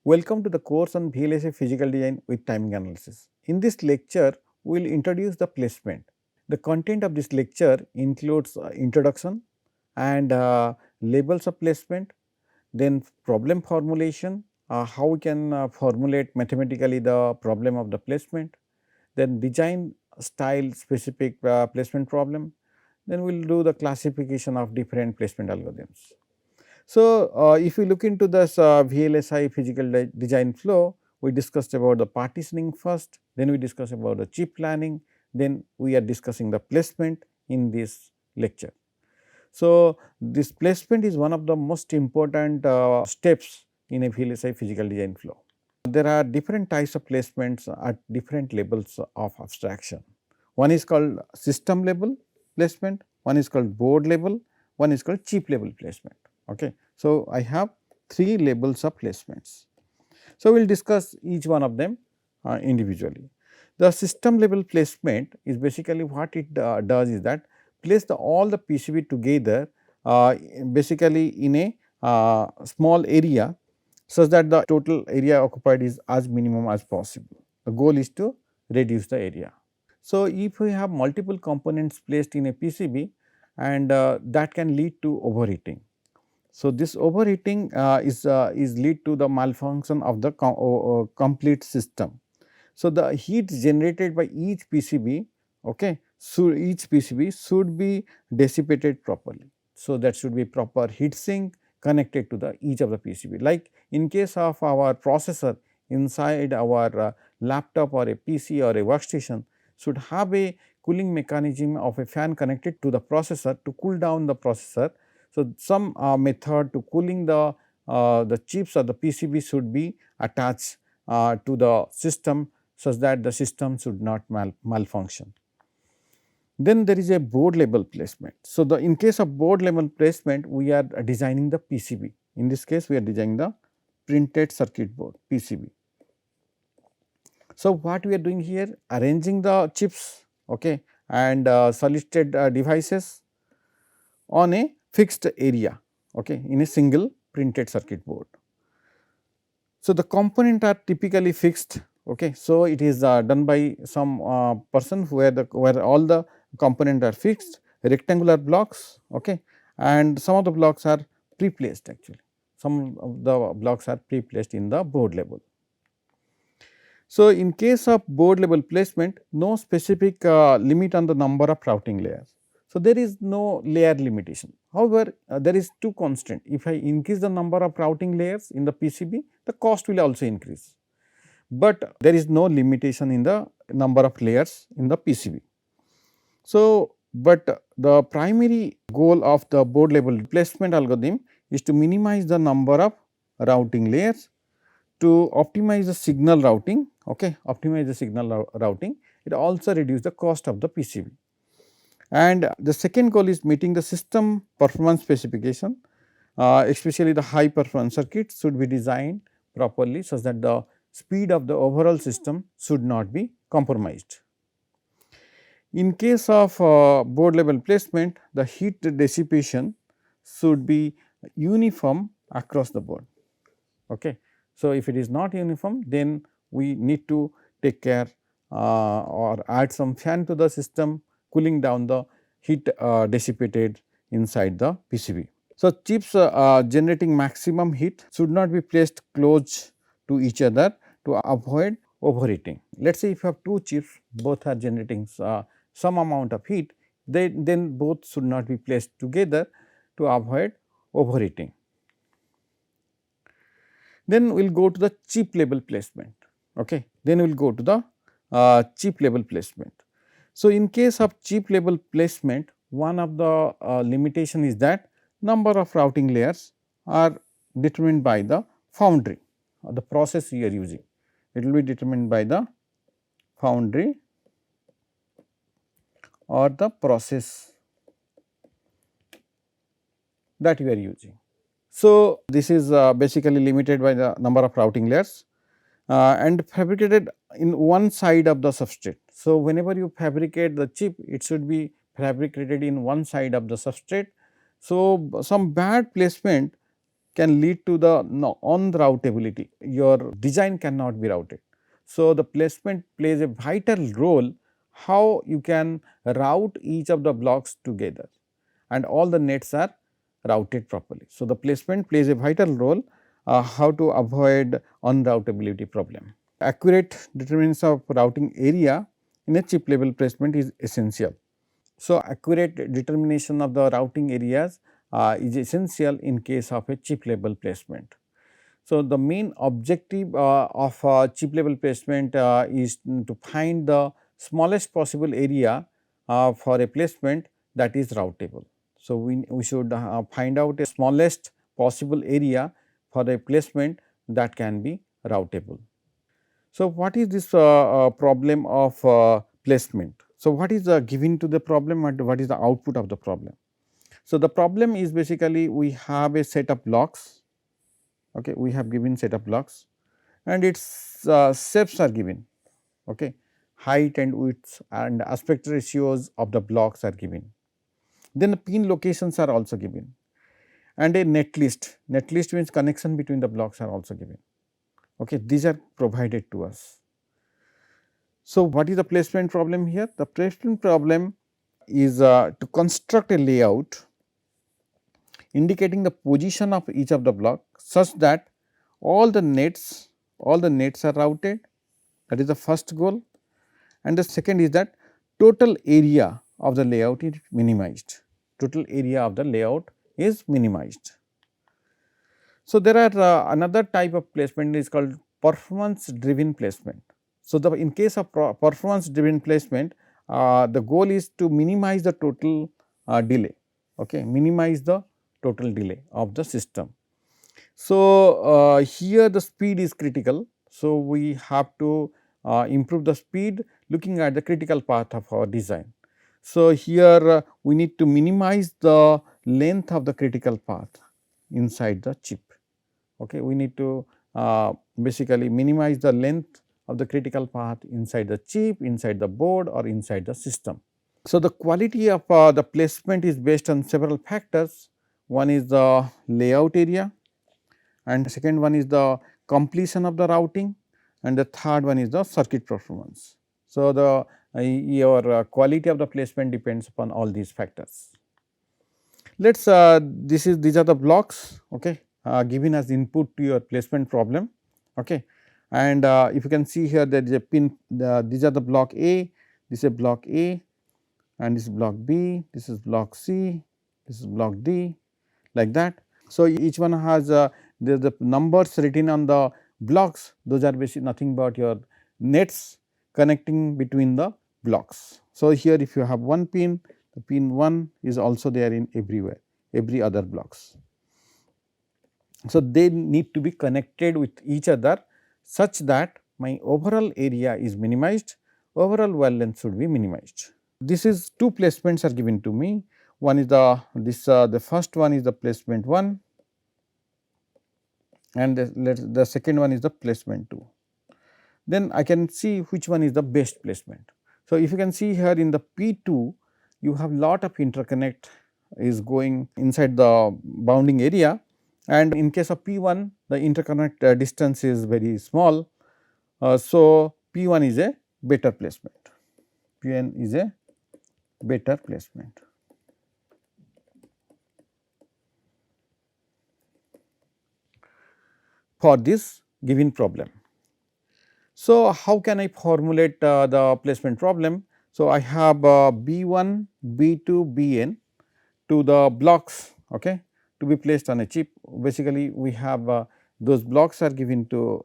Welcome to the course on VLSI physical design with timing analysis. In this lecture, we will introduce the placement. The content of this lecture includes introduction and labels of placement, then problem formulation, how we can formulate mathematically the problem of the placement, then design style specific placement problem, then we will do the classification of different placement algorithms. So, if you look into this VLSI physical design flow, we discussed about the partitioning first, then we discussed about the chip planning, then we are discussing the placement in this lecture. So, this placement is one of the most important steps in a VLSI physical design flow. There are different types of placements at different levels of abstraction. One is called system level placement, one is called board level, one is called chip level placement. Okay. So, I have 3 levels of placements. So, we will discuss each one of them individually. The system level placement is basically what it does is that place all the PCB together basically in a small area such that the total area occupied is as minimum as possible. The goal is to reduce the area. So, if we have multiple components placed in a PCB and that can lead to overheating. So, this overheating is lead to the malfunction of the complete system. So, the heat generated by each PCB, okay, so each PCB should be dissipated properly. So, that should be proper heat sink connected to the each of the PCB. Like in case of our processor inside our laptop or a PC or a workstation should have a cooling mechanism of a fan connected to the processor to cool down the processor. So, some method to cooling the chips or the PCB should be attached to the system such that the system should not malfunction. Then there is a board level placement. So, in case of board level placement we are designing the PCB. In this case we are designing the printed circuit board PCB. So, what we are doing here arranging the chips, okay, and solid state devices on a fixed area, okay, in a single printed circuit board. So, the component are typically fixed, okay. So, it is done by some person where all the component are fixed, rectangular blocks, okay, and some of the blocks are pre-placed actually. Some of the blocks are pre-placed in the board level. So, in case of board level placement, no specific limit on the number of routing layers. So, there is no layer limitation. However, there is two constant. If I increase the number of routing layers in the PCB, the cost will also increase, but there is no limitation in the number of layers in the PCB. So, but the primary goal of the board level placement algorithm is to minimize the number of routing layers to optimize the signal routing, okay, optimize the signal routing. It also reduce the cost of the PCB. And the second goal is meeting the system performance specification, especially the high performance circuits should be designed properly such that the speed of the overall system should not be compromised. In case of board level placement, the heat dissipation should be uniform across the board. Okay. So, if it is not uniform, then we need to take care or add some fan to the system, cooling down the heat dissipated inside the PCB. So, chips generating maximum heat should not be placed close to each other to avoid overheating. Let us say if you have two chips, both are generating some amount of heat, then both should not be placed together to avoid overheating. Then we will go to the chip level placement, okay. Then we will go to the chip level placement. So, in case of chip level placement, one of the limitation is that number of routing layers are determined by the foundry or the process you are using. It will be determined by the foundry or the process that you are using. So, this is basically limited by the number of routing layers and fabricated in one side of the substrate. So, whenever you fabricate the chip, it should be fabricated in one side of the substrate. So, some bad placement can lead to the unroutability. Your design cannot be routed. So, the placement plays a vital role how you can route each of the blocks together and all the nets are routed properly. So, the placement plays a vital role how to avoid unroutability problem. Accurate determination of routing area in a chip level placement is essential. So, accurate determination of the routing areas is essential in case of a chip level placement. So, the main objective of chip level placement is to find the smallest possible area for a placement that is routable. So, we should find out a smallest possible area for a placement that can be routable. So, what is this problem of placement? So, what is given to the problem and what is the output of the problem? So, the problem is basically we have a set of blocks, okay. We have given set of blocks and its shapes are given, okay. Height and width and aspect ratios of the blocks are given. Then the pin locations are also given and a netlist. Netlist means connection between the blocks are also given, okay. These are provided to us. So, what is the placement problem here? The placement problem is to construct a layout indicating the position of each of the block such that all the nets are routed, that is the first goal, and the second is that total area of the layout is minimized. Total area of the layout is minimized. So, there are another type of placement is called performance driven placement. So, the in case of performance driven placement, the goal is to minimize the total delay, okay, minimize the total delay of the system. So, here the speed is critical. So, we have to improve the speed looking at the critical path of our design. So, here we need to minimize the length of the critical path inside the chip. Okay. We need to basically minimize the length of the critical path inside the chip, inside the board or inside the system. So, the quality of the placement is based on several factors. One is the layout area and second one is the completion of the routing and the third one is the circuit performance. So, the your quality of the placement depends upon all these factors. Let us these are the blocks, okay, given as input to your placement problem, okay. And if you can see here there is a pin, these are the block A, this is a block A and this is block B, this is block C, this is block D, like that. So, each one has the numbers written on the blocks, those are basically nothing but your nets connecting between the blocks. So, here if you have one pin, the pin 1 is also there in everywhere, every other blocks. So, they need to be connected with each other such that my overall area is minimized, overall wall length should be minimized. This is two placements are given to me. One is the first one is the placement 1 and the second one is the placement 2. Then I can see which one is the best placement. So, if you can see here in the P2 you have lot of interconnect is going inside the bounding area and in case of P1 the interconnect distance is very small. So, P1 is a better placement, P1 is a better placement. For this given problem. So, how can I formulate the placement problem? So, I have B1, B2, Bn to the blocks, okay, to be placed on a chip. Basically, we have those blocks are given to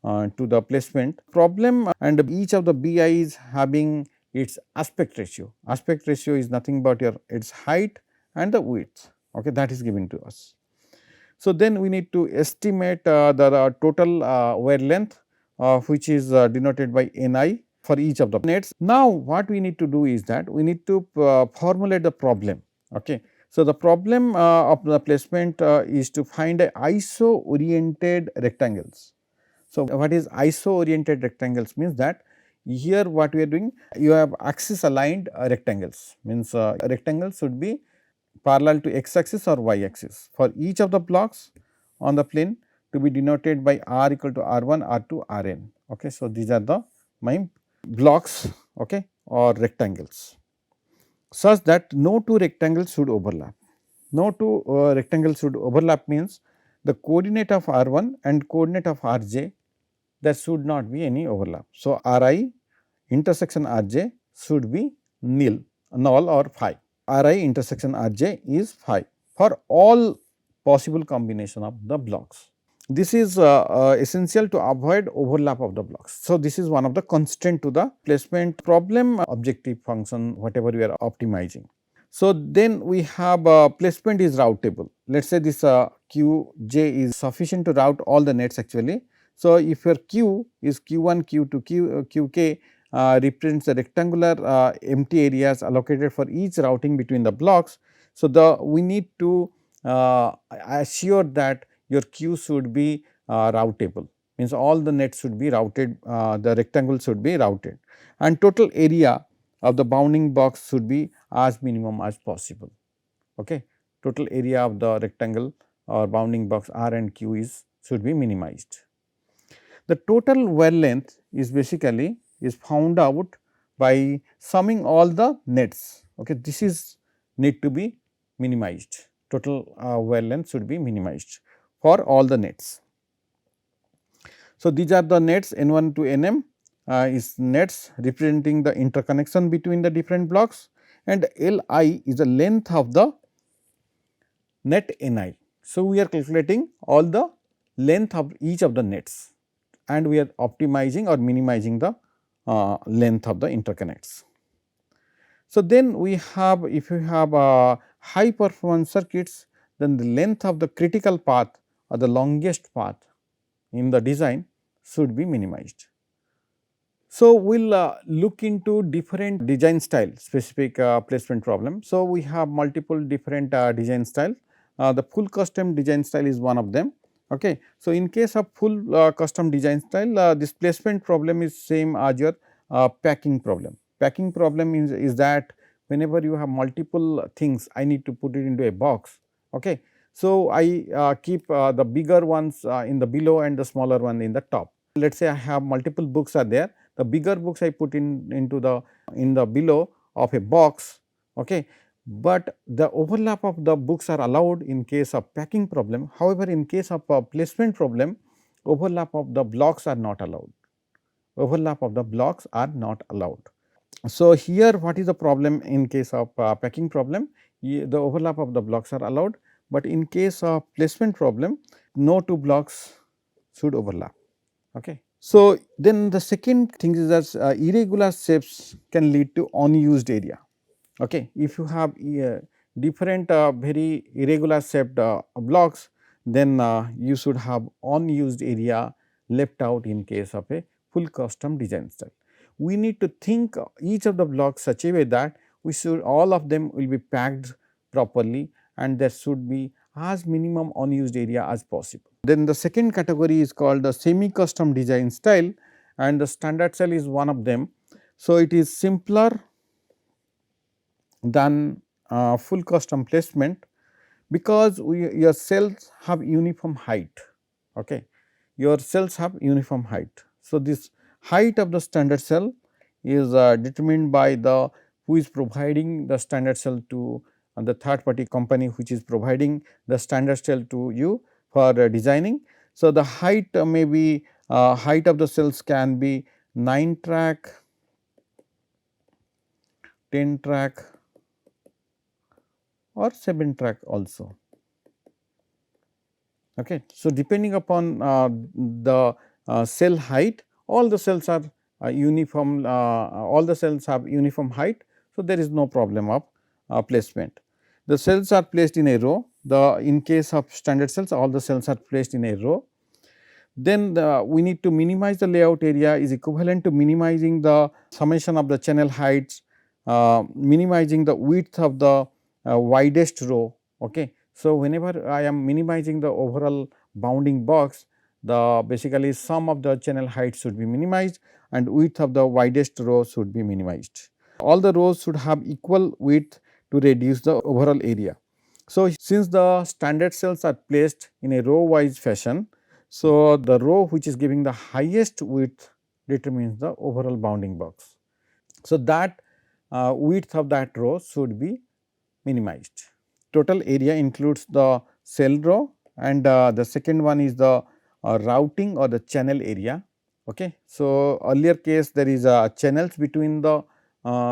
the placement problem and each of the Bi is having its aspect ratio. Aspect ratio is nothing but your its height and the width, okay, that is given to us. So, then we need to estimate the total wear length which is denoted by Ni for each of the nets. Now, what we need to do is that we need to formulate the problem. Okay. So, the problem of the placement is to find a iso oriented rectangles. So, what is iso oriented rectangles means that here what we are doing, you have axis aligned rectangles, means a rectangle should be parallel to x axis or y axis for each of the blocks on the plane to be denoted by r equal to r1, r2, rn. Okay. So, these are the my blocks, okay, or rectangles, such that no two rectangles should overlap. No two rectangles should overlap means the coordinate of r1 and coordinate of rj, there should not be any overlap. So, ri intersection rj should be null or phi. Ri intersection rj is phi for all possible combination of the blocks. This is essential to avoid overlap of the blocks. So, this is one of the constraint to the placement problem objective function whatever we are optimizing. So, then we have placement is routable. Let us say this qj is sufficient to route all the nets actually. So, if your q is q1, q2, qk represents the rectangular empty areas allocated for each routing between the blocks. So, we need to assure that your queue should be routable, means all the nets should be routed, the rectangle should be routed, and total area of the bounding box should be as minimum as possible. Okay. Total area of the rectangle or bounding box R and Q is should be minimized. The total wear length is basically is found out by summing all the nets. Okay. This is need to be minimized, total wear length should be minimized for all the nets. So, these are the nets N1 to Nm is nets representing the interconnection between the different blocks, and Li is the length of the net Ni. So, we are calculating all the length of each of the nets and we are optimizing or minimizing the length of the interconnects. So, then we have, if you have high performance circuits, then the length of the critical path or the longest path in the design should be minimized. So, we will look into different design style specific placement problem. So, we have multiple different design style. The full custom design style is one of them. Okay. So, in case of full custom design style, this placement problem is same as your packing problem. Packing problem is that whenever you have multiple things, I need to put it into a box. Okay. So, I keep the bigger ones in the below and the smaller one in the top. Let us say I have multiple books are there, the bigger books I put into the below of a box. Okay. But the overlap of the books are allowed in case of packing problem. However, in case of placement problem, overlap of the blocks are not allowed. Overlap of the blocks are not allowed. So, here what is the problem in case of packing problem? The overlap of the blocks are allowed, but in case of placement problem, no two blocks should overlap. Okay. So, then the second thing is that irregular shapes can lead to unused area. Okay. If you have different very irregular shaped blocks, then you should have unused area left out in case of a full custom design style. We need to think each of the blocks such a way that we should all of them will be packed properly and there should be as minimum unused area as possible. Then the second category is called the semi custom design style and the standard cell is one of them. So, it is simpler than full custom placement because your cells have uniform height. Okay. Your cells have uniform height. So, this height of the standard cell is determined by the who is providing the standard cell to the third party company which is providing the standard cell to you for designing. So, the height may be height of the cells can be 9 track, 10 track or 7 track also. Okay. So, depending upon the cell height, all the cells are uniform, all the cells have uniform height. So, there is no problem of placement. The cells are placed in a row, in case of standard cells all the cells are placed in a row. Then we need to minimize the layout area is equivalent to minimizing the summation of the channel heights, minimizing the width of the widest row. Okay. So, whenever I am minimizing the overall bounding box, the basically sum of the channel height should be minimized and width of the widest row should be minimized. All the rows should have equal width to reduce the overall area. So, since the standard cells are placed in a row wise fashion, so the row which is giving the highest width determines the overall bounding box. So, that width of that row should be minimized. Total area includes the cell row, and the second one is the routing or the channel area. Okay. So, earlier case there is channels between the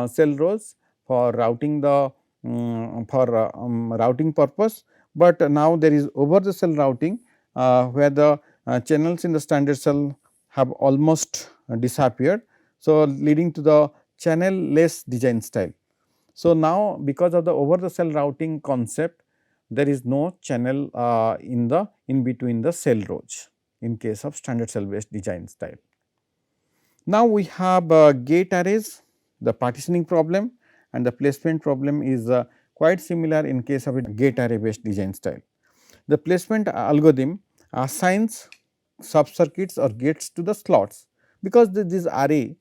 cell rows for routing the routing purpose, but now there is over the cell routing where the channels in the standard cell have almost disappeared. So, leading to the channel less design style. So, now because of the over the cell routing concept, there is no channel in between the cell rows in case of standard cell based design style. Now, we have gate arrays, the partitioning problem and the placement problem is quite similar in case of a gate array based design style. The placement algorithm assigns sub circuits or gates to the slots, because this array,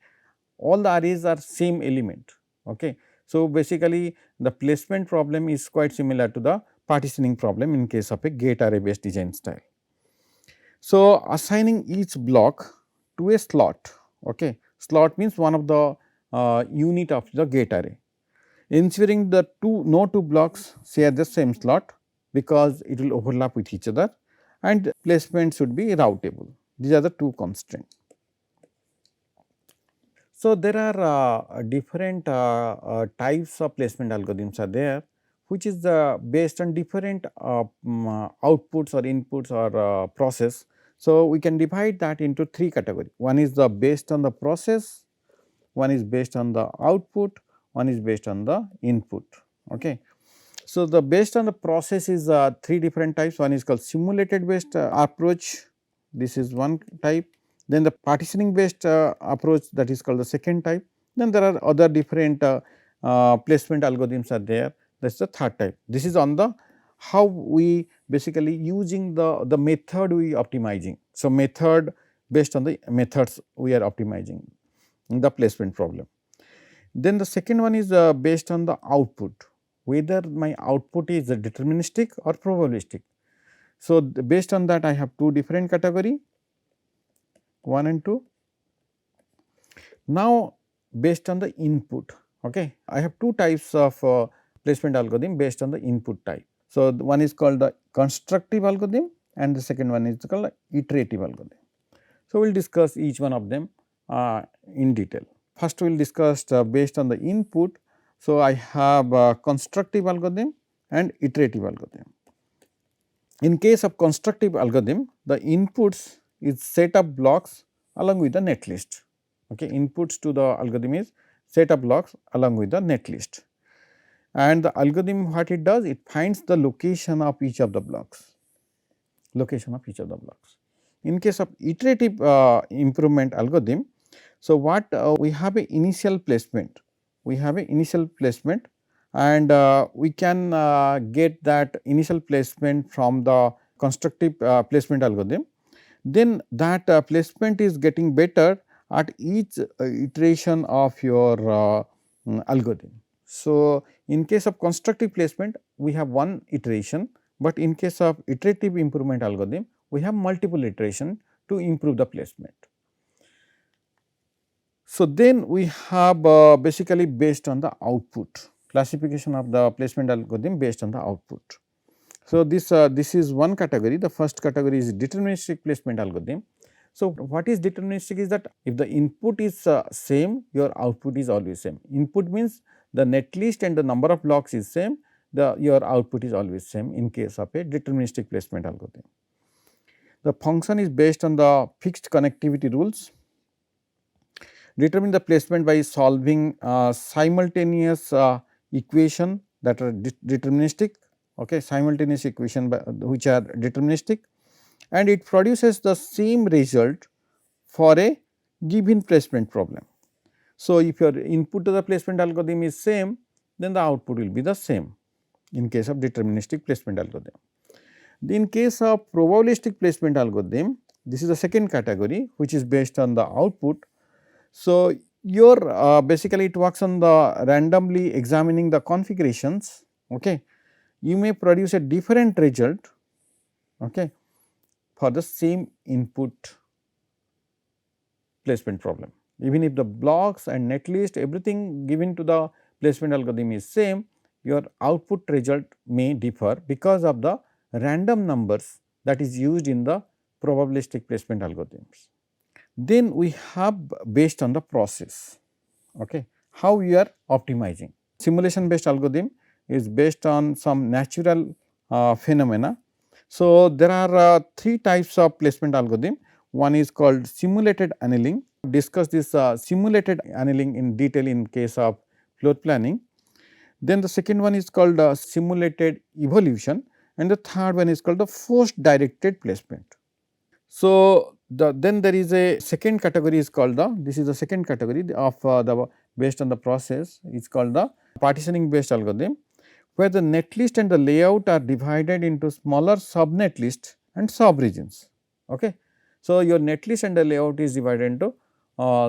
all the arrays are same element. Okay. So, basically the placement problem is quite similar to the partitioning problem in case of a gate array based design style. So, assigning each block to a slot. Okay. Slot means one of the unit of the gate array, ensuring the no two blocks share the same slot, because it will overlap with each other, and placement should be routable. These are the two constraints. So, there are different types of placement algorithms are there, which is based on different outputs or inputs or process. So, we can divide that into three categories. One is the based on the process, one is based on the output, one is based on the input. Okay. So, the based on the process is three different types. One is called simulated based approach, this is one type. Then the partitioning based approach, that is called the second type. Then there are other different placement algorithms are there, that is the third type. This is on the how we basically using the method we optimizing. So, method based on the methods we are optimizing the placement problem. Then the second one is based on the output, whether my output is deterministic or probabilistic. So, based on that I have two different category, 1 and 2. Now, based on the input, okay, I have two types of placement algorithm based on the input type. So, one is called the constructive algorithm and the second one is called iterative algorithm. So, we will discuss each one of them in detail. First, we will discuss based on the input. So, I have constructive algorithm and iterative algorithm. In case of constructive algorithm, the inputs is set of blocks along with the netlist. Okay. Inputs to the algorithm is set of blocks along with the netlist, and the algorithm what it does, it finds the location of each of the blocks, In case of iterative improvement algorithm, so what we have a initial placement, and we can get that initial placement from the constructive placement algorithm. Then that placement is getting better at each iteration of your algorithm. So, in case of constructive placement we have one iteration, but in case of iterative improvement algorithm we have multiple iteration to improve the placement. So, then we have basically based on the output, classification of the placement algorithm based on the output. So, this is one category. The first category is deterministic placement algorithm. So, what is deterministic is that if the input is same, your output is always same. Input means the netlist and the number of blocks is same, your output is always same in case of a deterministic placement algorithm. The function is based on the fixed connectivity rules. Determine the placement by solving simultaneous equation that are deterministic, okay, simultaneous equation which are deterministic, and it produces the same result for a given placement problem. So, if your input to the placement algorithm is same, then the output will be the same in case of deterministic placement algorithm. In case of probabilistic placement algorithm, this is the second category which is based on the output. So, your basically it works on the randomly examining the configurations, okay. you may produce a different result, okay, for the same input placement problem. Even if the blocks and netlist everything given to the placement algorithm is same, your output result may differ because of the random numbers that is used in the probabilistic placement algorithms. Then we have based on the process, okay, how we are optimizing. Simulation based algorithm is based on some natural phenomena. So, there are three types of placement algorithm. One is called simulated annealing. Discuss this simulated annealing in detail in case of floor planning. Then the second one is called simulated evolution, and the third one is called the force directed placement. So, then there is a second category is called the, this is the second category of the based on the process is called the partitioning based algorithm, where the netlist and the layout are divided into smaller sub netlist and sub regions. Okay. So, your netlist and the layout is divided into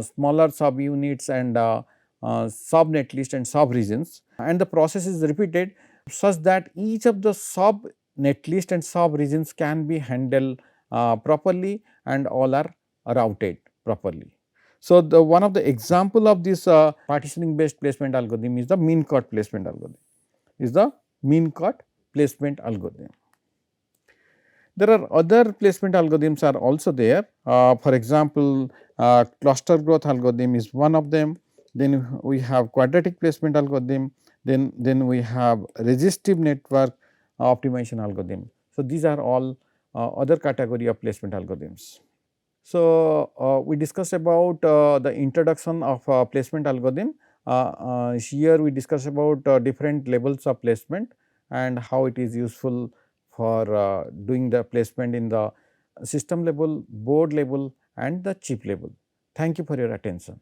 smaller sub units and sub netlist and sub regions, and the process is repeated such that each of the sub netlist and sub regions can be handled properly and all are routed properly. So, the one of the example of this partitioning based placement algorithm is the min cut placement algorithm, is the min cut placement algorithm. There are other placement algorithms are also there. For example, cluster growth algorithm is one of them. Then we have quadratic placement algorithm. Then we have resistive network optimization algorithm. So, these are all other category of placement algorithms. So, we discussed about the introduction of placement algorithm. Here we discuss about different levels of placement and how it is useful for doing the placement in the system level, board level and the chip level. Thank you for your attention.